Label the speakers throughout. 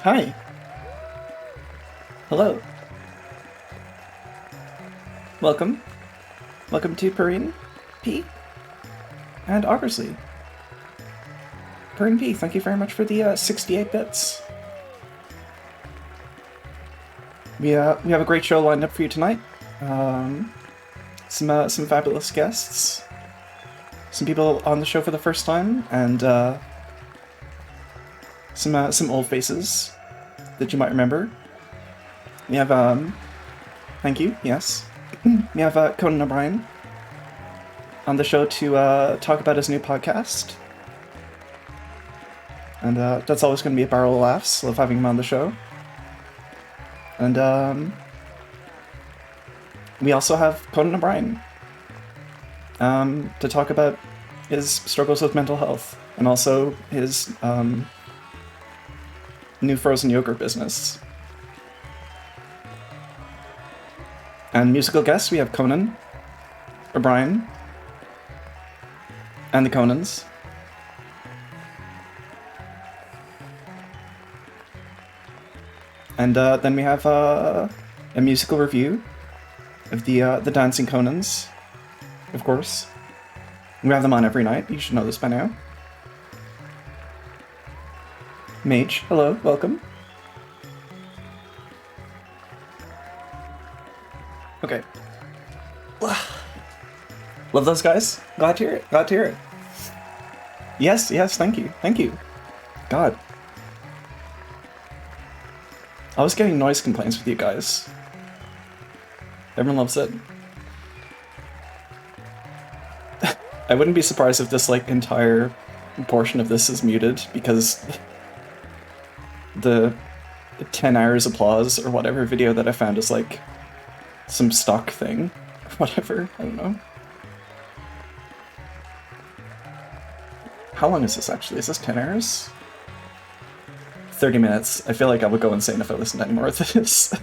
Speaker 1: Hi. Hello. Welcome. Welcome to Perrine P. and Augersley. Perrine P, thank you very much for the 68 bits. We have a great show lined up for you tonight. Some fabulous guests. Some people on the show for the first time, and some old faces that you might remember. We have thank you. Yes, we have Conan O'Brien on the show to talk about his new podcast, and that's always going to be a barrel of laughs. Love having him on the show. And we also have Conan O'Brien to talk about his struggles with mental health and also his new frozen yogurt business. And musical guests, we have Conan O'Brien and the Conans. And then we have a musical review of the Dancing Conans, of course. We have them on every night. You should know this by now. Mage, hello, welcome. Okay. Love those guys. Glad to hear it. Glad to hear it. Yes, yes, thank you. Thank you. God. I was getting noise complaints with you guys. Everyone loves it. I wouldn't be surprised if this, like, entire portion of this is muted, because the 10 hours applause or whatever video that I found is, like, some stock thing. Or whatever. I don't know. How long is this, actually? Is this 10 hours? 30 minutes. I feel like I would go insane if I listened to any more of this.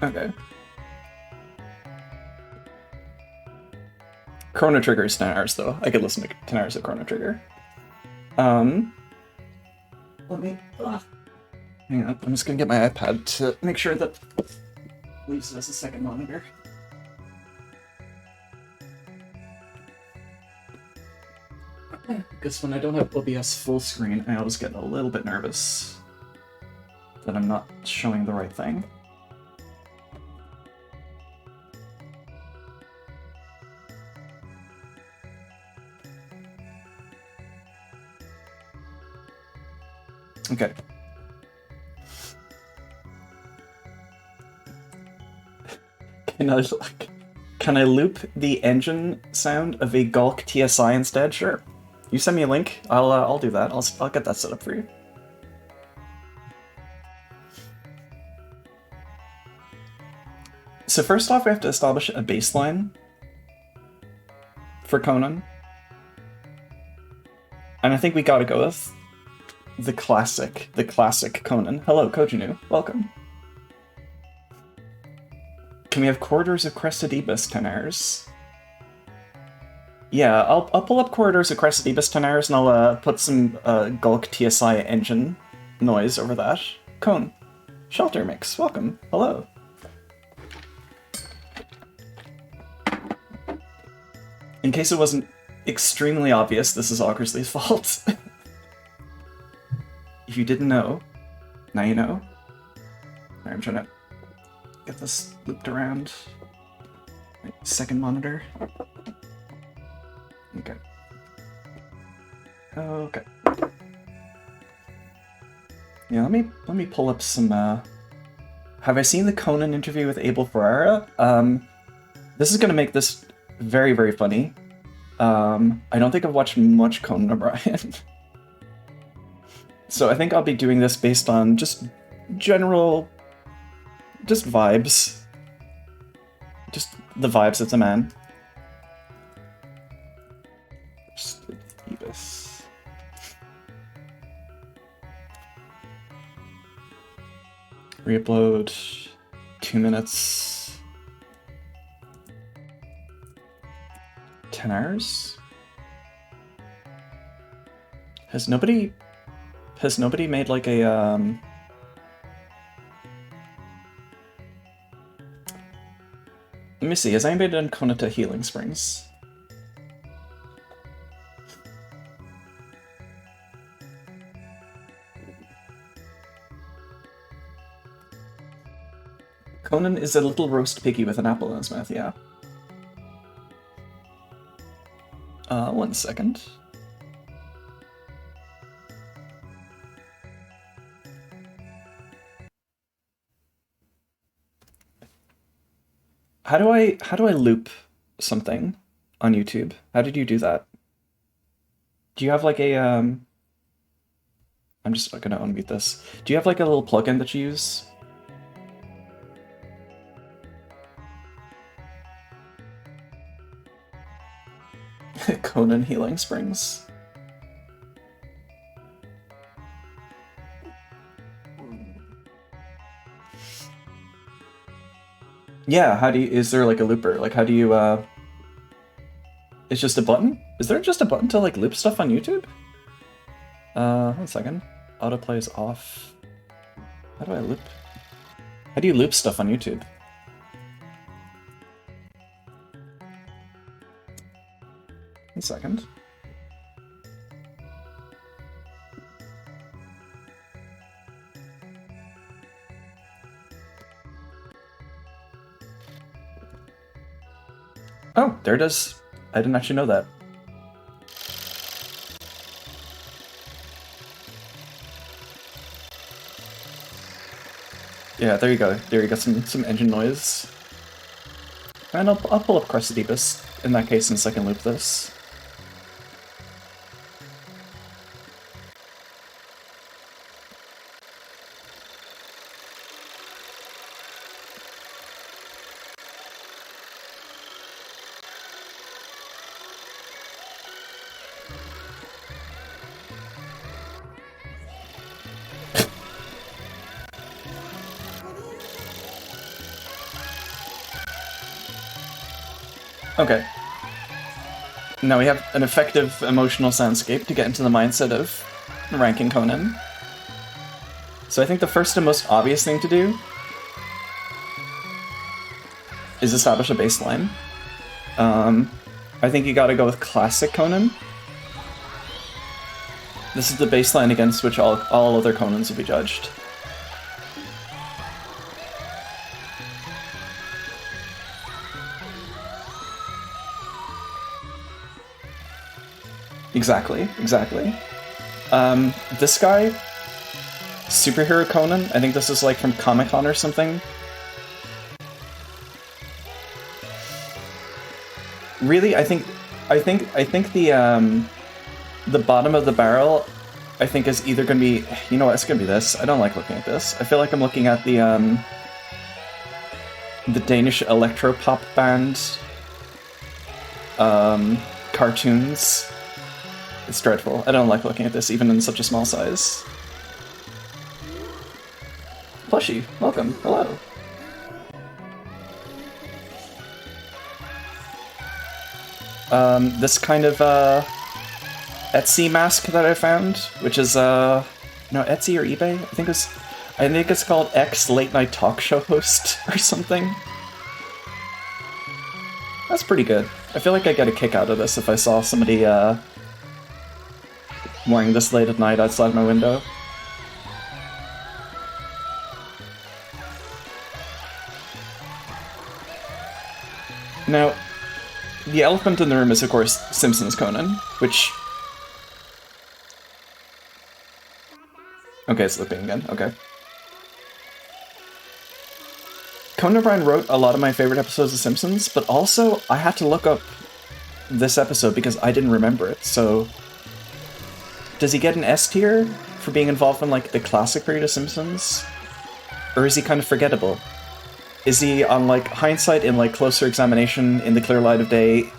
Speaker 1: Okay. Chrono Trigger is 10 hours, though. I could listen to 10 hours of Chrono Trigger. Let me... hang on, I'm just gonna get my iPad to make sure that Lisa has a second monitor. Because when I don't have OBS full screen, I always get a little bit nervous that I'm not showing the right thing. Okay. Can I loop the engine sound of a Gulk TSI instead? Sure. You send me a link. I'll do that. I'll get that set up for you. So first off, we have to establish a baseline for Conan, and I think we gotta go with the classic Conan. Hello, Kojinu. Welcome. Can we have Corridors of Crested Ibis 10 hours? Yeah, I'll pull up Corridors of Crested Ibis 10 hours and I'll put some Gulk TSI engine noise over that. Cone. Shelter Mix. Welcome. Hello. In case it wasn't extremely obvious, this is Augersley's fault. If you didn't know, now you know. Alright, I'm trying to get this looped around. Right, second monitor. Okay. Okay. Yeah, let me pull up some have I seen the Conan interview with Abel Ferrara? This is gonna make this very, very funny. I don't think I've watched much Conan O'Brien. So I think I'll be doing this based on just general... just vibes. Just the vibes of the man. Ibis. Reupload. 2 minutes. 10 hours? Has nobody made like a let me see, has anybody done Konata Healing Springs? Conan is a little roast piggy with an apple in his mouth, yeah. 1 second. How do I loop something on YouTube? How did you do that? Do you have like a I'm just gonna unmute this. Do you have like a little plugin that you use? Conan Healing Springs. Yeah, how do you, is there like a looper? Like how do you, it's just a button? Is there just a button to like loop stuff on YouTube? 1 second. Autoplay is off. How do I loop? How do you loop stuff on YouTube? One second. Oh, there it is. I didn't actually know that. Yeah, there you go. There you got some engine noise. And I'll pull up Crestidibus in that case since I can loop this. Okay. Now we have an effective emotional soundscape to get into the mindset of ranking Conan. So I think the first and most obvious thing to do is establish a baseline. I think you gotta go with classic Conan. This is the baseline against which all other Conans will be judged. Exactly. This guy, Superhero Conan, I think this is like from Comic-Con or something. Really, I think the bottom of the barrel, I think, is either gonna be, you know what, it's gonna be this. I don't like looking at this. I feel like I'm looking at the Danish electro-pop band cartoons. It's dreadful. I don't like looking at this, even in such a small size. Plushie, welcome. Hello. This kind of Etsy mask that I found, which is no, Etsy or eBay. I think it's called X Late Night Talk Show Host or something. That's pretty good. I feel like I get a kick out of this if I saw somebody wearing this late at night outside my window. Now, the elephant in the room is, of course, Simpsons Conan, which... Okay, it's looping again, okay. Conan O'Brien wrote a lot of my favorite episodes of Simpsons, but also I had to look up this episode because I didn't remember it, so... Does he get an S tier for being involved in, like, the classic period of Simpsons? Or is he kind of forgettable? Is he, on, like, hindsight, in, like, closer examination, in the clear light of day,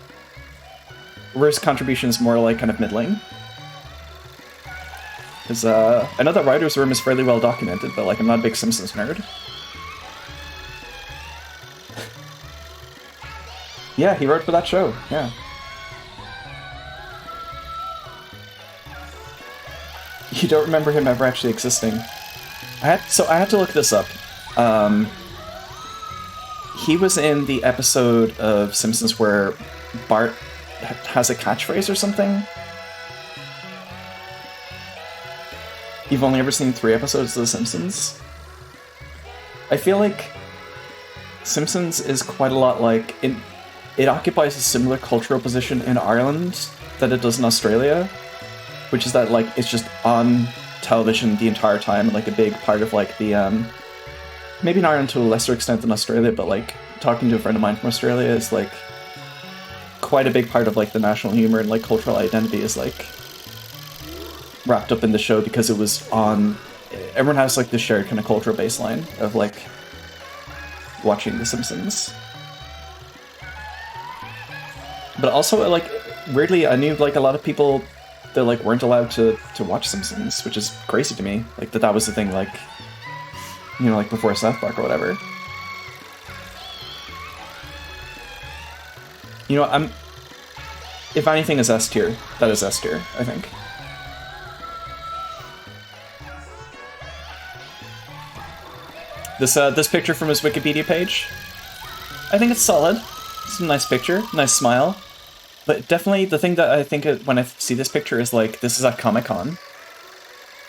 Speaker 1: where his contribution is more, like, kind of middling? Because, I know that Writer's Room is fairly well documented, but, like, I'm not a big Simpsons nerd. Yeah, he wrote for that show, yeah. You don't remember him ever actually existing. I had to look this up. He was in the episode of Simpsons where Bart has a catchphrase or something. You've only ever seen 3 episodes of The Simpsons? I feel like Simpsons is quite a lot like... It occupies a similar cultural position in Ireland that it does in Australia, which is that, like, it's just on television the entire time, and, like, a big part of, like, the, maybe in Ireland to a lesser extent than Australia, but, like, talking to a friend of mine from Australia is, like, quite a big part of, like, the national humor and, like, cultural identity is, like, wrapped up in the show because it was on... Everyone has, like, this shared kind of cultural baseline of, like, watching The Simpsons. But also, like, weirdly, I knew, like, a lot of people that, like, weren't allowed to watch Simpsons, which is crazy to me. Like, that was the thing, like, you know, like, before South Park or whatever. You know, if anything is S tier, that is S tier, I think. This picture from his Wikipedia page, I think it's solid. It's a nice picture, nice smile. But definitely the thing that I think when I see this picture is, like, this is at Comic-Con.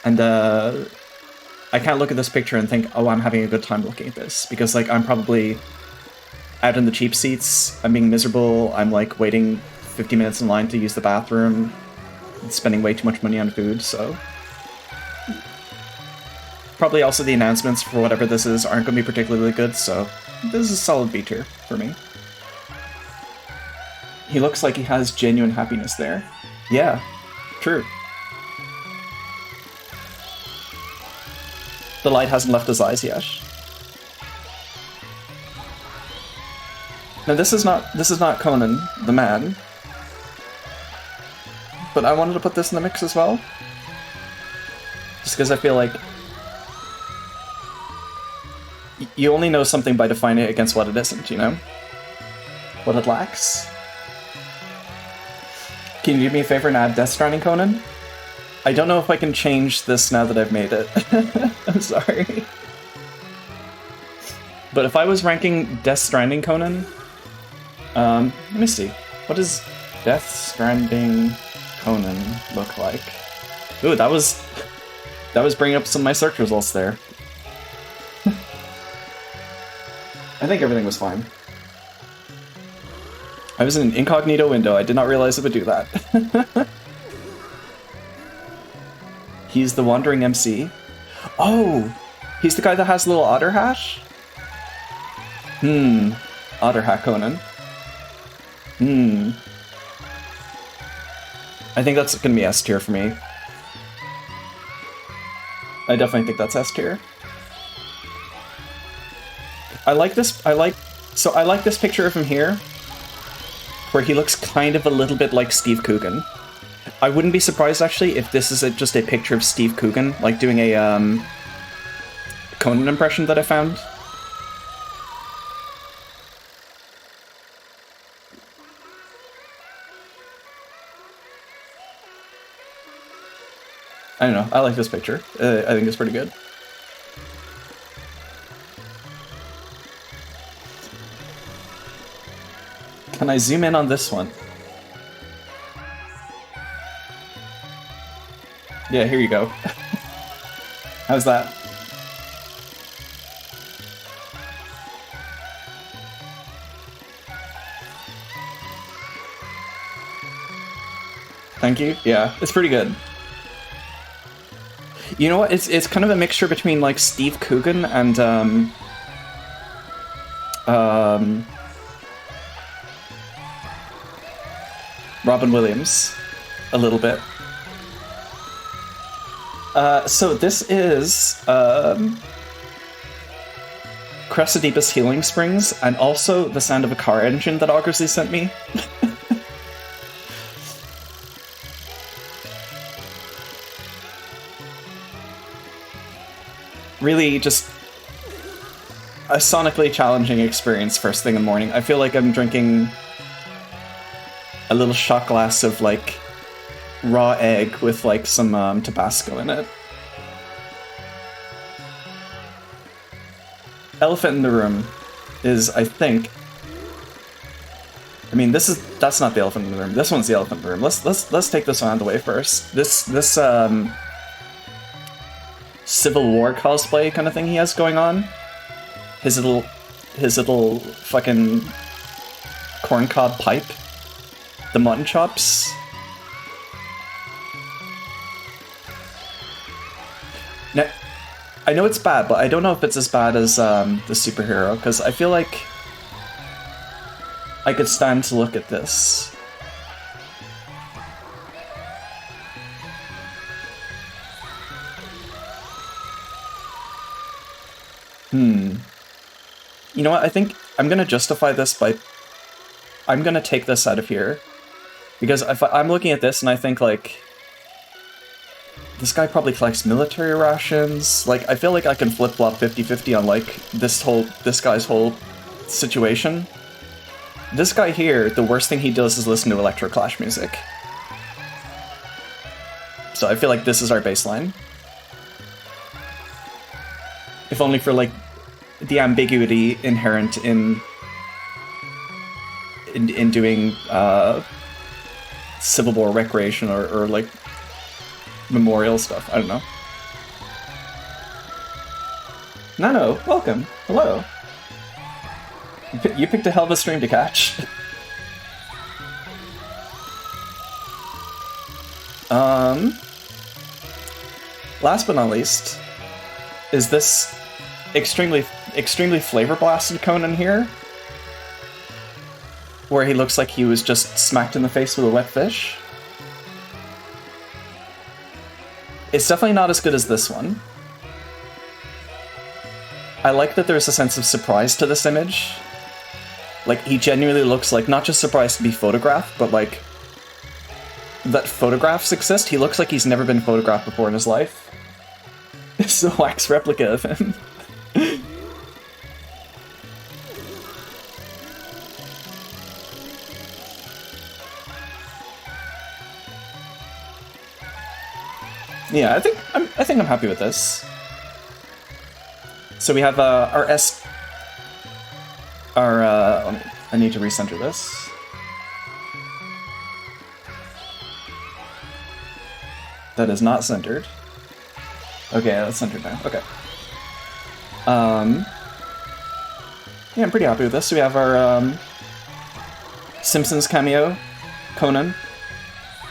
Speaker 1: And I can't look at this picture and think, oh, I'm having a good time looking at this. Because, like, I'm probably out in the cheap seats. I'm being miserable. I'm like waiting 50 minutes in line to use the bathroom. Spending way too much money on food, so... Probably also the announcements for whatever this is aren't going to be particularly good, so this is a solid B tier for me. He looks like he has genuine happiness there. Yeah, true. The light hasn't left his eyes yet. Now this is not Conan the man, but I wanted to put this in the mix as well, just because I feel like you only know something by defining it against what it isn't, you know? What it lacks. Can you do me a favor and add Death Stranding Conan? I don't know if I can change this now that I've made it. I'm sorry. But if I was ranking Death Stranding Conan... let me see. What does Death Stranding Conan look like? Ooh, that was bringing up some of my search results there. I think everything was fine. I was in an incognito window. I did not realize it would do that. He's the wandering MC. Oh! He's the guy that has the little otter hat? Otter hat Conan. I think that's gonna be S tier for me. I definitely think that's S tier. I like this picture of him here, where he looks kind of a little bit like Steve Coogan. I wouldn't be surprised, actually, if this is just a picture of Steve Coogan, like doing a Conan impression that I found. I don't know, I like this picture. I think it's pretty good. Can I zoom in on this one? Yeah, here you go. How's that? Thank you. Yeah, it's pretty good. You know what? It's kind of a mixture between like Steve Coogan and Robin Williams, a little bit. So this is Crescedipus Healing Springs, and also the sound of a car engine that Augersley sent me. Really just a sonically challenging experience first thing in the morning. I feel like I'm drinking a little shot glass of like raw egg with like some Tabasco in it. Elephant in the room is, I think, I mean, that's not the elephant in the room. This one's the elephant in the room. Let's take this one out of the way first. This Civil War cosplay kind of thing he has going on. His little fucking corncob pipe. The mutton chops. Now, I know it's bad, but I don't know if it's as bad as the superhero, because I feel like I could stand to look at this. You know what, I think I'm gonna justify this by... I'm gonna take this out of here. Because if I'm looking at this and I think, like... This guy probably collects military rations. Like, I feel like I can flip-flop 50-50 on, like, this guy's whole situation. This guy here, the worst thing he does is listen to electro-clash music. So I feel like this is our baseline. If only for, like, the ambiguity inherent in doing Civil War recreation or like memorial stuff. I don't know. Nano, welcome. Hello. You picked a hell of a stream to catch. Last but not least, is this extremely flavor blasted Conan here, where he looks like he was just smacked in the face with a wet fish. It's definitely not as good as this one. I like that there's a sense of surprise to this image. Like, he genuinely looks like not just surprised to be photographed, but like that photographs exist. He looks like he's never been photographed before in his life. It's a wax replica of him. Yeah, I think I'm happy with this. So we have our I need to recenter this. That is not centered. Okay, that's centered now. Okay. Yeah, I'm pretty happy with this. So we have our Simpsons cameo, Conan.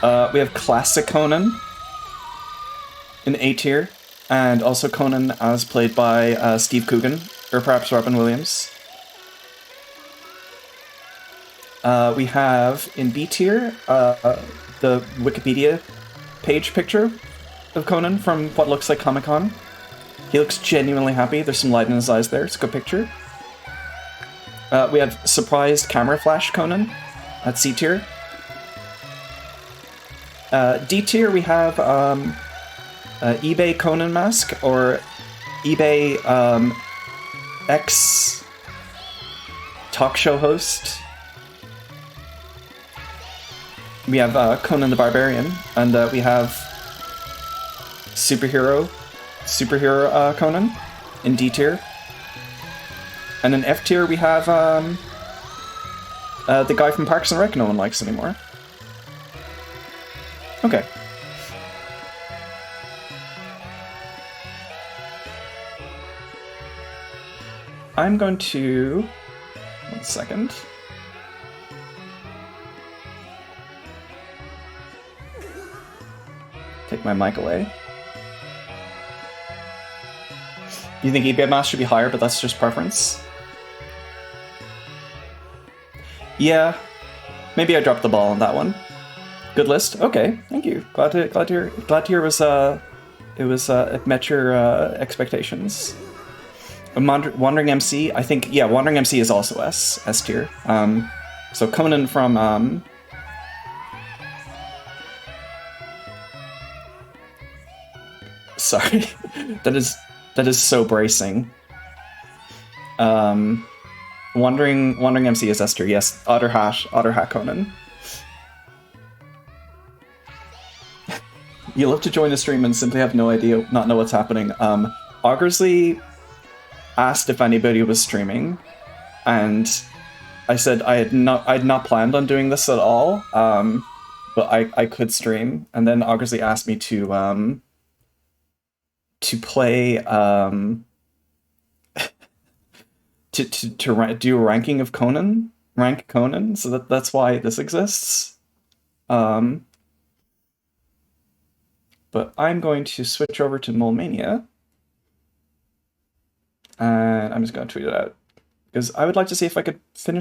Speaker 1: We have classic Conan in A tier, and also Conan as played by Steve Coogan, or perhaps Robin Williams. We have in B tier the Wikipedia page picture of Conan from what looks like Comic-Con. He looks genuinely happy. There's some light in his eyes there. It's a good picture. We have surprised camera flash Conan at C tier. D tier we have eBay Conan mask, or eBay ex talk show host. We have Conan the Barbarian, and we have superhero Conan in D tier. And in F tier we have the guy from Parks and Rec no one likes anymore. Okay. I'm going to... 1 second. Take my mic away. You think eBay mass should be higher, but that's just preference? Yeah, maybe I dropped the ball on that one. Good list. Okay, thank you. Glad to hear. It met your expectations. Wandering MC, I think, yeah, Wandering MC is also S tier. So Conan from sorry, that is so bracing. Wandering MC is S tier. Yes, Otter Hat Conan. You love to join a stream and simply have no idea, not know what's happening. Augersley asked if anybody was streaming, and I said I'd not planned on doing this at all, but I could stream. And then Augersley asked me to play to do a ranking of Conan, rank Conan. So that's why this exists. But I'm going to switch over to Molemania. And I'm just going to tweet it out, because I would like to see if I could finish